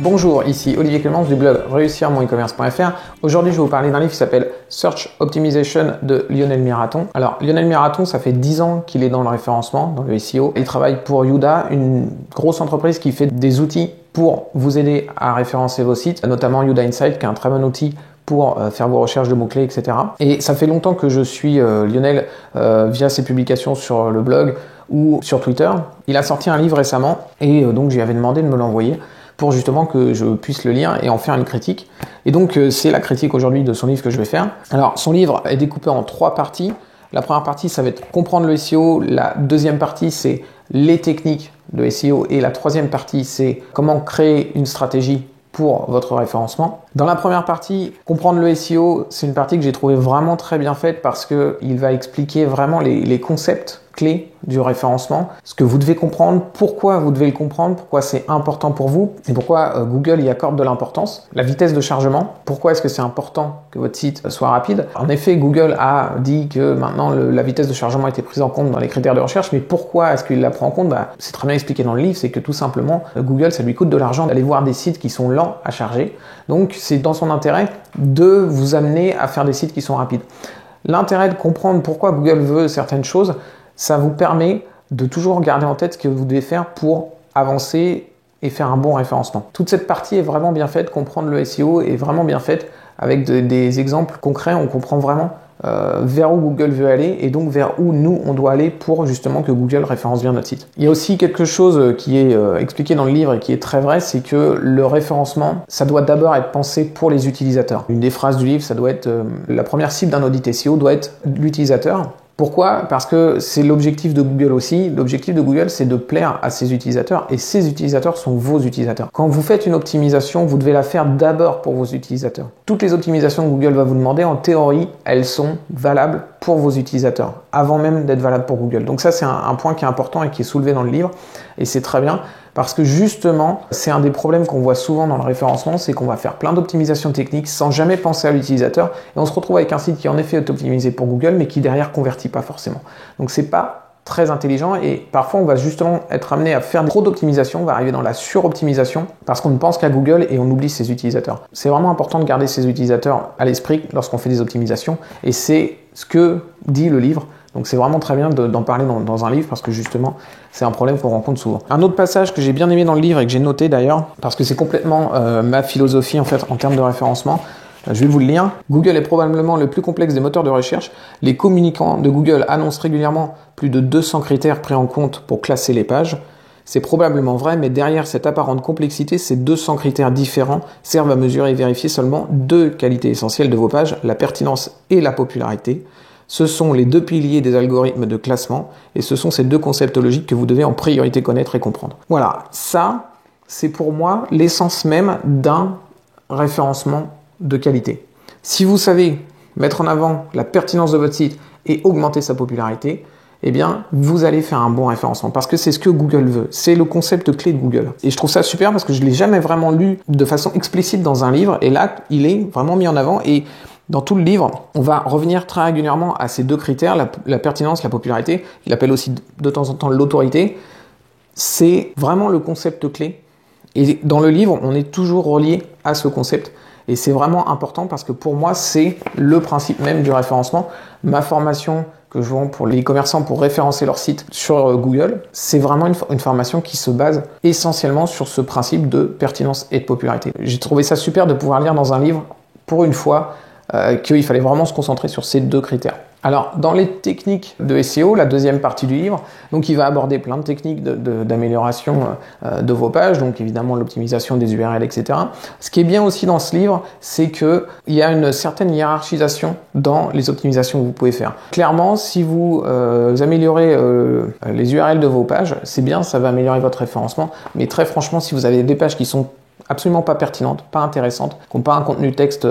Bonjour, ici Olivier Clémence du blog réussirmoneCommerce.fr. Aujourd'hui, je vais vous parler d'un livre qui s'appelle Search Optimization de Lionel Miraton. Alors, Lionel Miraton, ça fait 10 ans qu'il est dans le référencement, dans le SEO. Il travaille pour Youda, une grosse entreprise qui fait des outils pour vous aider à référencer vos sites, notamment Youda Insight, qui est un très bon outil pour faire vos recherches de mots-clés, etc. Et ça fait longtemps que je suis Lionel via ses publications sur le blog ou sur Twitter. Il a sorti un livre récemment et donc je lui avais demandé de me l'envoyer pour justement que je puisse le lire et en faire une critique. Et donc c'est la critique aujourd'hui de son livre que je vais faire. Alors son livre est découpé en 3 parties. La première partie, ça va être comprendre le SEO. La deuxième partie, c'est les techniques de SEO. Et la troisième partie, c'est comment créer une stratégie pour votre référencement. Dans la première partie, comprendre le SEO, c'est une partie que j'ai trouvée vraiment très bien faite parce qu'il va expliquer vraiment les concepts clés du référencement, ce que vous devez comprendre, pourquoi vous devez le comprendre, pourquoi c'est important pour vous et pourquoi Google y accorde de l'importance. La vitesse de chargement, pourquoi est-ce que c'est important que votre site soit rapide. En effet, Google a dit que maintenant la vitesse de chargement a été prise en compte dans les critères de recherche, mais pourquoi est-ce qu'il la prend en compte? C'est très bien expliqué dans le livre, c'est que tout simplement, Google, ça lui coûte de l'argent d'aller voir des sites qui sont lents à charger. Donc, c'est dans son intérêt de vous amener à faire des sites qui sont rapides. L'intérêt de comprendre pourquoi Google veut certaines choses, ça vous permet de toujours garder en tête ce que vous devez faire pour avancer et faire un bon référencement. Toute cette partie est vraiment bien faite, comprendre le SEO est vraiment bien faite avec des exemples concrets, on comprend vraiment vers où Google veut aller et donc vers où nous on doit aller pour justement que Google référence bien notre site. Il y a aussi quelque chose qui est expliqué dans le livre et qui est très vrai, c'est que le référencement, ça doit d'abord être pensé pour les utilisateurs. Une des phrases du livre, ça doit être la première cible d'un audit SEO doit être l'utilisateur. Pourquoi? Parce que c'est l'objectif de Google aussi. L'objectif de Google, c'est de plaire à ses utilisateurs et ces utilisateurs sont vos utilisateurs. Quand vous faites une optimisation, vous devez la faire d'abord pour vos utilisateurs. Toutes les optimisations que Google va vous demander, en théorie, elles sont valables pour vos utilisateurs, avant même d'être valables pour Google. Donc ça, c'est un point qui est important et qui est soulevé dans le livre et c'est très bien. Parce que justement, c'est un des problèmes qu'on voit souvent dans le référencement, c'est qu'on va faire plein d'optimisations techniques sans jamais penser à l'utilisateur et on se retrouve avec un site qui en effet est optimisé pour Google mais qui derrière convertit pas forcément. Donc c'est pas très intelligent et parfois on va justement être amené à faire trop d'optimisation, on va arriver dans la suroptimisation parce qu'on ne pense qu'à Google et on oublie ses utilisateurs. C'est vraiment important de garder ses utilisateurs à l'esprit lorsqu'on fait des optimisations et c'est ce que dit le livre. Donc c'est vraiment très bien d'en parler dans un livre parce que justement c'est un problème qu'on rencontre souvent. Un autre passage que j'ai bien aimé dans le livre et que j'ai noté d'ailleurs parce que c'est complètement ma philosophie en fait en termes de référencement, je vais vous le lire. Google est probablement le plus complexe des moteurs de recherche. Les communicants de Google annoncent régulièrement plus de 200 critères pris en compte pour classer les pages. C'est probablement vrai, mais derrière cette apparente complexité, ces 200 critères différents servent à mesurer et vérifier seulement 2 qualités essentielles de vos pages, la pertinence et la popularité. Ce sont les 2 piliers des algorithmes de classement et ce sont ces 2 concepts logiques que vous devez en priorité connaître et comprendre. Voilà, ça, c'est pour moi l'essence même d'un référencement de qualité. Si vous savez mettre en avant la pertinence de votre site et augmenter sa popularité, eh bien, vous allez faire un bon référencement parce que c'est ce que Google veut. C'est le concept clé de Google. Et je trouve ça super parce que je ne l'ai jamais vraiment lu de façon explicite dans un livre et là, il est vraiment mis en avant et dans tout le livre, on va revenir très régulièrement à ces 2 critères, la pertinence, la popularité. Il appelle aussi de temps en temps l'autorité. C'est vraiment le concept clé. Et dans le livre, on est toujours relié à ce concept. Et c'est vraiment important parce que pour moi, c'est le principe même du référencement. Ma formation que je vends pour les commerçants pour référencer leur site sur Google, c'est vraiment une formation qui se base essentiellement sur ce principe de pertinence et de popularité. J'ai trouvé ça super de pouvoir lire dans un livre, pour une fois, qu'il fallait vraiment se concentrer sur ces 2 critères. Alors, dans les techniques de SEO, la deuxième partie du livre, donc il va aborder plein de techniques d'amélioration de vos pages, donc évidemment l'optimisation des URL, etc. Ce qui est bien aussi dans ce livre, c'est qu'il y a une certaine hiérarchisation dans les optimisations que vous pouvez faire. Clairement, si vous améliorez les URL de vos pages, c'est bien, ça va améliorer votre référencement, mais très franchement, si vous avez des pages qui sont absolument pas pertinentes, pas intéressantes, qui n'ont pas un contenu texte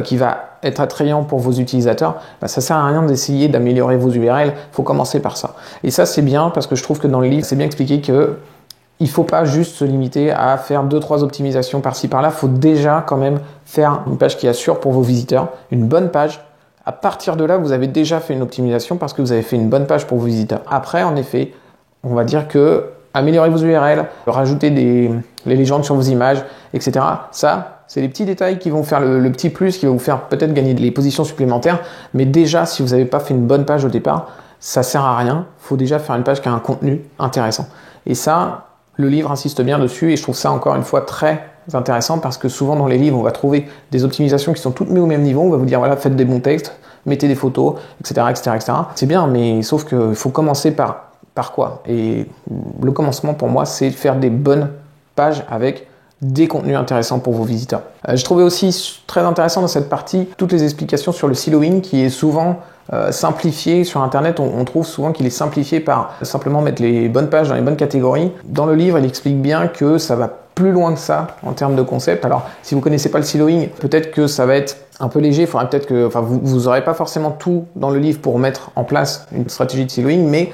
qui va être attrayant pour vos utilisateurs, ça sert à rien d'essayer d'améliorer vos URL, il faut commencer par ça. Et ça c'est bien parce que je trouve que dans le livre, c'est bien expliqué que il ne faut pas juste se limiter à faire 2-3 optimisations par-ci par-là, il faut déjà quand même faire une page qui assure pour vos visiteurs, une bonne page. À partir de là, vous avez déjà fait une optimisation parce que vous avez fait une bonne page pour vos visiteurs. Après, en effet, on va dire que améliorer vos URL, rajouter les légendes sur vos images, etc. Ça, c'est les petits détails qui vont faire le petit plus, qui va vous faire peut-être gagner des positions supplémentaires. Mais déjà, si vous n'avez pas fait une bonne page au départ, ça sert à rien. Il faut déjà faire une page qui a un contenu intéressant. Et ça, le livre insiste bien dessus et je trouve ça encore une fois très intéressant parce que souvent dans les livres, on va trouver des optimisations qui sont toutes mises au même niveau. On va vous dire, voilà, faites des bons textes, mettez des photos, etc., etc., etc. C'est bien, mais sauf qu'il faut commencer par quoi? Et le commencement pour moi, c'est faire des bonnes pages avec des contenus intéressants pour vos visiteurs. Je trouvais aussi très intéressant dans cette partie toutes les explications sur le siloing qui est souvent simplifié sur internet. On trouve souvent qu'il est simplifié par simplement mettre les bonnes pages dans les bonnes catégories. Dans le livre, il explique bien que ça va plus loin que ça en termes de concept. Alors, si vous connaissez pas le siloing, peut-être que ça va être un peu léger. Il faudra peut-être que, vous aurez pas forcément tout dans le livre pour mettre en place une stratégie de siloing, mais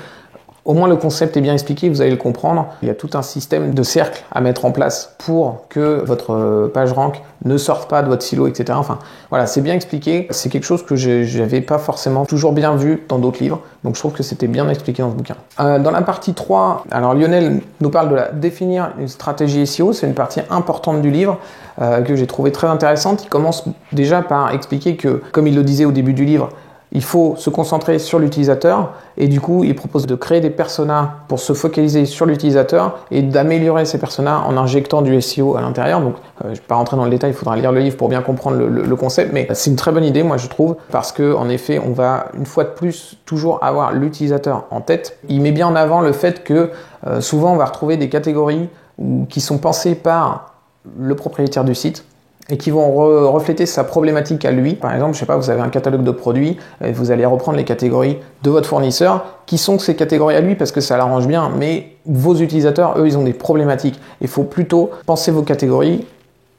au moins le concept est bien expliqué, vous allez le comprendre. Il y a tout un système de cercles à mettre en place pour que votre page rank ne sorte pas de votre silo, etc. Enfin, voilà, c'est bien expliqué. C'est quelque chose que j'avais pas forcément toujours bien vu dans d'autres livres. Donc je trouve que c'était bien expliqué dans ce bouquin. Dans la partie 3, alors Lionel nous parle de définir une stratégie SEO. C'est une partie importante du livre que j'ai trouvé très intéressante. Il commence déjà par expliquer que, comme il le disait au début du livre, il faut se concentrer sur l'utilisateur et du coup, il propose de créer des personas pour se focaliser sur l'utilisateur et d'améliorer ces personas en injectant du SEO à l'intérieur. Donc, je ne vais pas rentrer dans le détail, il faudra lire le livre pour bien comprendre le concept, mais c'est une très bonne idée, moi je trouve, parce que en effet, on va une fois de plus toujours avoir l'utilisateur en tête. Il met bien en avant le fait que souvent, on va retrouver des catégories qui sont pensées par le propriétaire du site et qui vont refléter sa problématique à lui. Par exemple, je sais pas, vous avez un catalogue de produits, et vous allez reprendre les catégories de votre fournisseur, qui sont ces catégories à lui parce que ça l'arrange bien, mais vos utilisateurs, eux, ils ont des problématiques. Il faut plutôt penser vos catégories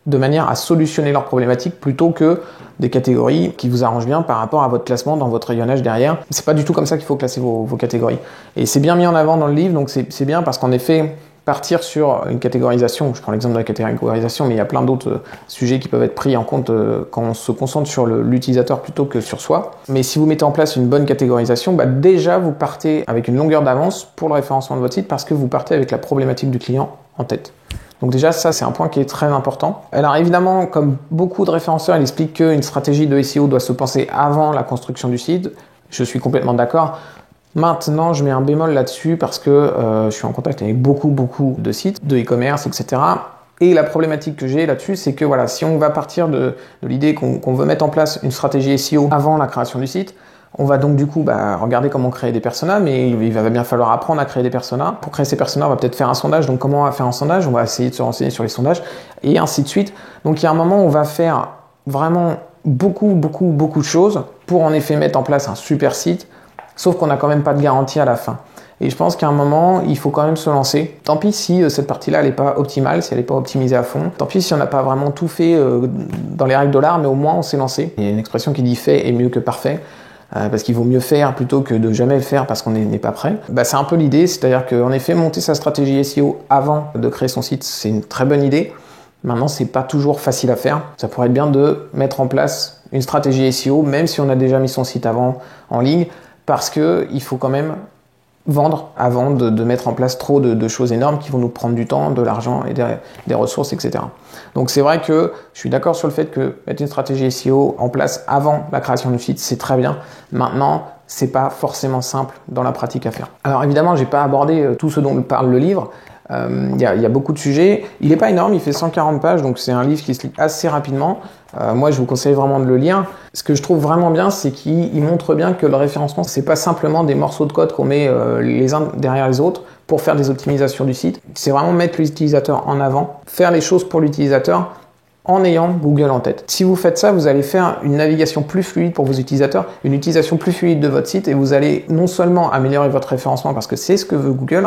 de manière à solutionner leurs problématiques plutôt que des catégories qui vous arrangent bien par rapport à votre classement dans votre rayonnage derrière. C'est pas du tout comme ça qu'il faut classer vos catégories. Et c'est bien mis en avant dans le livre, donc c'est bien parce qu'en effet, partir sur une catégorisation, je prends l'exemple de la catégorisation, mais il y a plein d'autres sujets qui peuvent être pris en compte quand on se concentre sur l'utilisateur plutôt que sur soi. Mais si vous mettez en place une bonne catégorisation, déjà vous partez avec une longueur d'avance pour le référencement de votre site parce que vous partez avec la problématique du client en tête. Donc déjà, ça, c'est un point qui est très important. Alors évidemment, comme beaucoup de référenceurs, il explique qu'une stratégie de SEO doit se penser avant la construction du site. Je suis complètement d'accord. Maintenant, je mets un bémol là-dessus parce que je suis en contact avec beaucoup de sites, de e-commerce, etc. Et la problématique que j'ai là-dessus, c'est que voilà, si on va partir de l'idée qu'on veut mettre en place une stratégie SEO avant la création du site, on va donc du coup regarder comment créer des personas, mais il va bien falloir apprendre à créer des personas. Pour créer ces personas, on va peut-être faire un sondage. Donc comment on va faire un sondage? On va essayer de se renseigner sur les sondages et ainsi de suite. Donc il y a un moment où on va faire vraiment beaucoup de choses pour en effet mettre en place un super site. Sauf qu'on n'a quand même pas de garantie à la fin. Et je pense qu'à un moment, il faut quand même se lancer. Tant pis si cette partie-là, elle n'est pas optimale, si elle n'est pas optimisée à fond. Tant pis si on n'a pas vraiment tout fait dans les règles de l'art, mais au moins on s'est lancé. Il y a une expression qui dit fait est mieux que parfait. Parce qu'il vaut mieux faire plutôt que de jamais le faire parce qu'on n'est pas prêt. C'est un peu l'idée, c'est-à-dire qu'en effet, monter sa stratégie SEO avant de créer son site, c'est une très bonne idée. Maintenant, c'est pas toujours facile à faire. Ça pourrait être bien de mettre en place une stratégie SEO, même si on a déjà mis son site avant en ligne, parce qu'il faut quand même vendre avant de mettre en place trop de choses énormes qui vont nous prendre du temps, de l'argent et des ressources, etc. Donc c'est vrai que je suis d'accord sur le fait que mettre une stratégie SEO en place avant la création du site, c'est très bien. Maintenant, c'est pas forcément simple dans la pratique à faire. Alors évidemment, j'ai pas abordé tout ce dont parle le livre. Il y a beaucoup de sujets. Il n'est pas énorme, il fait 140 pages, donc c'est un livre qui se lit assez rapidement. Moi, je vous conseille vraiment de le lire. Ce que je trouve vraiment bien, c'est qu'il montre bien que le référencement, c'est pas simplement des morceaux de code qu'on met les uns derrière les autres pour faire des optimisations du site. C'est vraiment mettre l'utilisateur en avant, faire les choses pour l'utilisateur en ayant Google en tête. Si vous faites ça, vous allez faire une navigation plus fluide pour vos utilisateurs, une utilisation plus fluide de votre site et vous allez non seulement améliorer votre référencement parce que c'est ce que veut Google,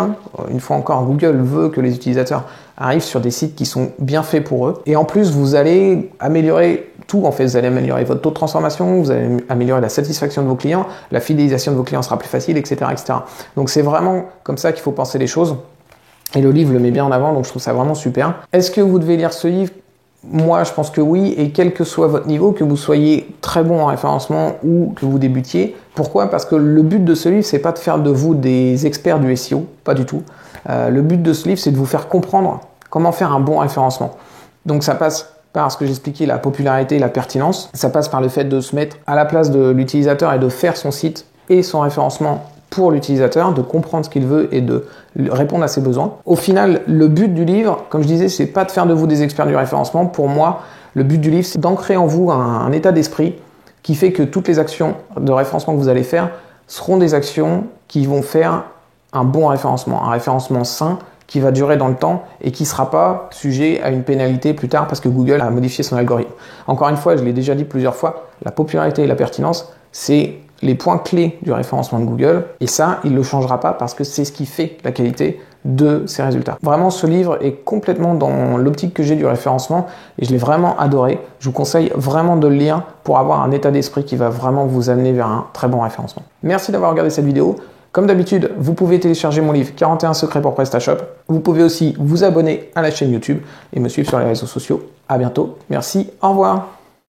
une fois encore, Google veut que les utilisateurs arrivent sur des sites qui sont bien faits pour eux et en plus, vous allez améliorer tout en fait, vous allez améliorer votre taux de transformation, vous allez améliorer la satisfaction de vos clients, la fidélisation de vos clients sera plus facile, etc. etc. Donc c'est vraiment comme ça qu'il faut penser les choses et le livre le met bien en avant, donc je trouve ça vraiment super. Est-ce que vous devez lire ce livre ? Moi, je pense que oui, et quel que soit votre niveau, que vous soyez très bon en référencement ou que vous débutiez. Pourquoi ? Parce que le but de ce livre, c'est pas de faire de vous des experts du SEO, pas du tout. Le but de ce livre, c'est de vous faire comprendre comment faire un bon référencement. Donc ça passe par ce que j'expliquais, la popularité et la pertinence. Ça passe par le fait de se mettre à la place de l'utilisateur et de faire son site et son référencement pour l'utilisateur, de comprendre ce qu'il veut et de répondre à ses besoins. Au final, le but du livre, comme je disais, c'est pas de faire de vous des experts du référencement. Pour moi, le but du livre, c'est d'ancrer en vous un état d'esprit qui fait que toutes les actions de référencement que vous allez faire seront des actions qui vont faire un bon référencement, un référencement sain qui va durer dans le temps et qui ne sera pas sujet à une pénalité plus tard parce que Google a modifié son algorithme. Encore une fois, je l'ai déjà dit plusieurs fois, la popularité et la pertinence, c'est les points clés du référencement de Google et ça, il ne le changera pas parce que c'est ce qui fait la qualité de ces résultats. Vraiment, ce livre est complètement dans l'optique que j'ai du référencement et je l'ai vraiment adoré. Je vous conseille vraiment de le lire pour avoir un état d'esprit qui va vraiment vous amener vers un très bon référencement. Merci d'avoir regardé cette vidéo. Comme d'habitude, vous pouvez télécharger mon livre 41 secrets pour PrestaShop. Vous pouvez aussi vous abonner à la chaîne YouTube et me suivre sur les réseaux sociaux. À bientôt. Merci. Au revoir.